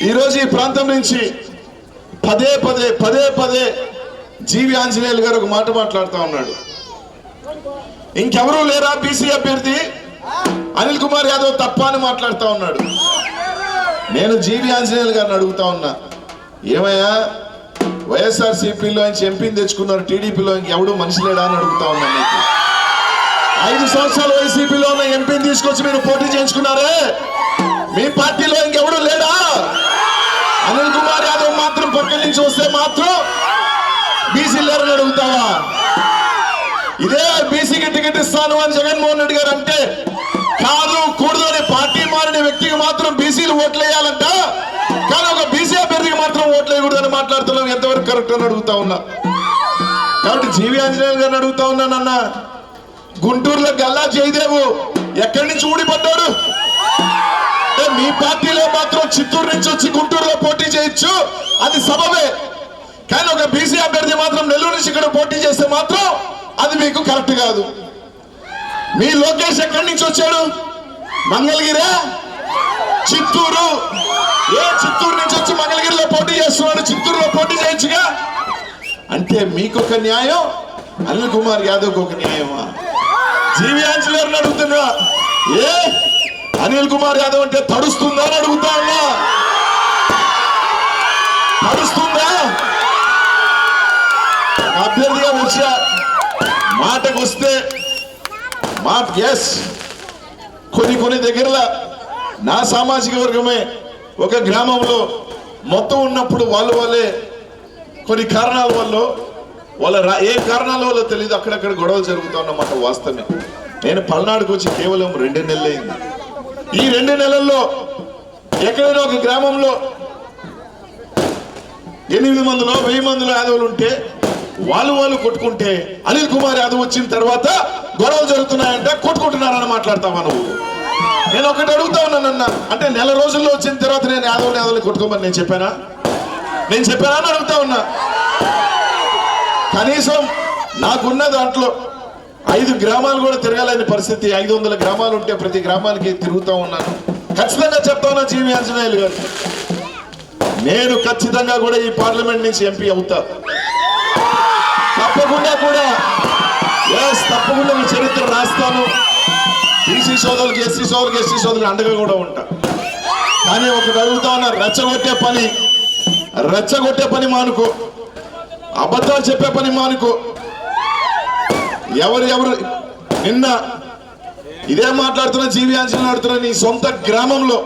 ఈరోజు ఈ ప్రాంతం నుంచి పదే పదే జీవి ఆంజనేయులు గారు ఒక మాట మాట్లాడుతూ ఉన్నాడు. ఇంకెవరూ లేరా బీసీ అభ్యర్థి అనిల్ కుమార్ యాదవ్ తప్ప అని మాట్లాడుతూ ఉన్నాడు. నేను జీవి ఆంజనేయులు గారిని అడుగుతా ఉన్నా, ఏమయ్యా వైఎస్ఆర్సీపీలో నుంచి ఎంపీని తెచ్చుకున్నారు, టీడీపీలో ఇంకెవడూ మనిషి లేడా అని అడుగుతా ఉన్నా. మీకు 5 సంవత్సరాలు వైసీపీలో ఉన్న ఎంపీని తీసుకొచ్చి మీరు పోటీ చేయించుకున్నారే, మీ పార్టీలో ఇంకెవడూ లేడా? అనిల్ కుమార్ యాదవ్ మాత్రం పక్క నుంచి వస్తే మాత్రం బీసీ లేరని అడుగుతావా? ఇదే బీసీకి టికెట్ ఇస్తాను అని జగన్మోహన్ రెడ్డి గారు అంటే కాదు కూడదు అనే పార్టీ మారిన వ్యక్తికి మాత్రం బీసీలు ఓట్లు వేయాలంట, కానీ ఒక బీసీ అభ్యర్థికి మాత్రం ఓట్లు వేయకూడదని మాట్లాడుతున్నాం. ఎంతవరకు కరెక్ట్ అని అడుగుతా ఉన్నా. కాబట్టి జీవి ఆంజనేయులు గారిని అడుగుతా ఉన్నానన్న, గుంటూరులో గల్లా జయదేవు ఎక్కడి నుంచి ఊడిపడ్డాడు? మీ పార్టీలో మాత్రం చిత్తూరు నుంచి వచ్చి గుంటూరులో పోటీ చేయొచ్చు, అది సబబే. కానీ ఒక బీసీ అభ్యర్థి మాత్రం నెల్లూరు నుంచి ఇక్కడ పోటీ చేస్తే మాత్రం అది మీకు కరెక్ట్ కాదు. మీ లోకేష్ ఎక్కడి నుంచి వచ్చాడు? మంగళగిరా, చిత్తూరు. చిత్తూరు నుంచి వచ్చి మంగళగిరిలో పోటీ చేస్తున్నాడు, చిత్తూరులో పోటీ చేయొచ్చుగా. అంటే మీకొక న్యాయం, అనిల్ కుమార్ యాదవ్కి ఒక న్యాయమా? జీవి ఆంజనేయులు అడుగుతున్నా, అనిల్ కుమార్ యాదవ్ అంటే తడుస్తుందా అని అడుగుతా ఉన్నా. తడుస్తుందా? అభ్యర్థిగా వచ్చా మాటకు వస్తే కొన్ని దగ్గరలో నా సామాజిక వర్గమే ఒక గ్రామంలో మొత్తం ఉన్నప్పుడు వాళ్ళే కొన్ని కారణాల వల్ల ఏ కారణాల వల్ల తెలియదు అక్కడక్కడ గొడవలు జరుగుతా ఉన్నమాట వాస్తవమే. నేను పల్నాడుకు వచ్చి కేవలం 2 నెలలు అయింది. ఈ 2 నెలల్లో ఎక్కడైనా ఒక గ్రామంలో 8 మందిలో 1000 మందిలో యాదవులు ఉంటే వాళ్ళు కొట్టుకుంటే అనిల్ కుమార్ యాదవ్ వచ్చిన తర్వాత గొడవలు జరుగుతున్నాయంటే కొట్టుకుంటున్నారని మాట్లాడతావా నువ్వు? నేను ఒకటి అడుగుతా ఉన్నానన్న, అంటే నెల రోజుల్లో వచ్చిన తర్వాత నేను యాదవులు కొట్టుకోమని నేను చెప్పానా అని అడుగుతా ఉన్నా. కనీసం నాకున్న దాంట్లో 5 గ్రామాలు కూడా తిరగాలని పరిస్థితి. 500 గ్రామాలు ఉంటే ప్రతి గ్రామానికి తిరుగుతూ ఉన్నాను. ఖచ్చితంగా చెప్తా ఉన్నా జీవి ఆంజనేయులు గారు, నేను ఖచ్చితంగా కూడా ఈ పార్లమెంట్ నుంచి ఎంపీ అవుతా. తప్పకుండా మీ చరిత్ర రాస్తాను. బీసీ సోదరులకు ఎస్సీ సోదరులకు అండగా కూడా ఉంటా. కానీ ఒకటి అడుగుతా ఉన్నా, రెచ్చగొట్టే పని మానుకో, అబద్ధాలు చెప్పే పని మానుకో. ఎవరు నిన్న ఇదే మాట్లాడుతున్నా, జీవి ఆంజనేయులు ఆడుతున్నా, నీ సొంత గ్రామంలో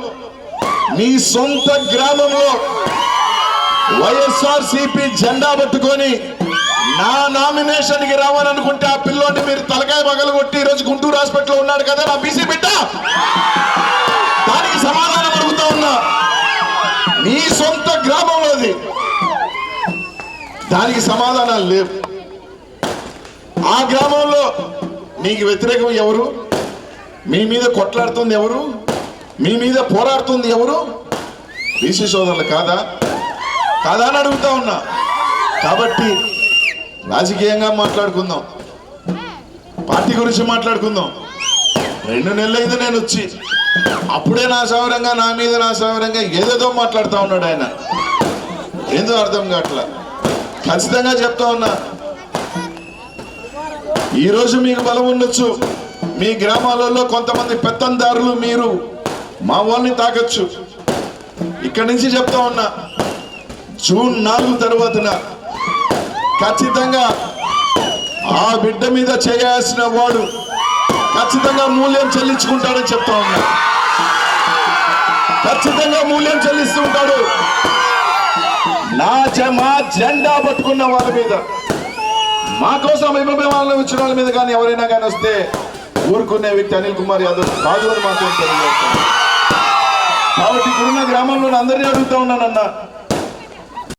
వైఎస్ఆర్సీపీ జెండా పట్టుకొని నా నామినేషన్ కి రావాలనుకుంటే ఆ పిల్లోని మీరు తలకాయ పగలగొట్టి ఈరోజు గుంటూరు హాస్పిటల్లో ఉన్నాడు కదా నా బీసీ బిడ్డ, దానికి సమాధానం అడుగుతా ఉన్నా. నీ సొంత గ్రామంలో దానికి సమాధానాలు లేవు. ఆ గ్రామంలో నీకు వ్యతిరేకం ఎవరు? మీ మీద కొట్లాడుతుంది ఎవరు? మీ మీద పోరాడుతుంది ఎవరు? బీసీ సోదరులు కాదా అని అడుగుతా ఉన్నా. కాబట్టి రాజకీయంగా మాట్లాడుకుందాం, పార్టీ గురించి మాట్లాడుకుందాం. 2 నెలలు అయింది నేను వచ్చి, అప్పుడే నా సౌరంగా ఏదేదో మాట్లాడుతూ ఉన్నాడు ఆయన. ఏందో అర్థం కావట్లా. ఖచ్చితంగా చెప్తా ఉన్నా, ఈరోజు మీకు బలం ఉండొచ్చు, మీ గ్రామాలలో కొంతమంది పెత్తందారులు మీరు మా వాళ్ళని తాకొచ్చు. ఇక్కడి నుంచి చెప్తా ఉన్నా, జూన్ 4 తర్వాతన ఖచ్చితంగా ఆ బిడ్డ మీద చేయాల్సిన వాడు ఖచ్చితంగా మూల్యం చెల్లించుకుంటాడని చెప్తా ఉన్నా. ఖచ్చితంగా మూల్యం చెల్లిస్తూ ఉంటాడు. మా జెండా పట్టుకున్న వాళ్ళ మీద, మా కోసం అభిమానాలు ఇచ్చిన వాళ్ళ మీద కానీ ఎవరైనా కానీ వస్తే ఊరుకునే వ్యక్తి అనిల్ కుమార్ యాదవ్ కాదు అని మాత్రం తెలియజేస్తాను. కాబట్టి ఇప్పుడున్న గ్రామంలో అందరినీ అడుగుతా ఉన్నానన్నా,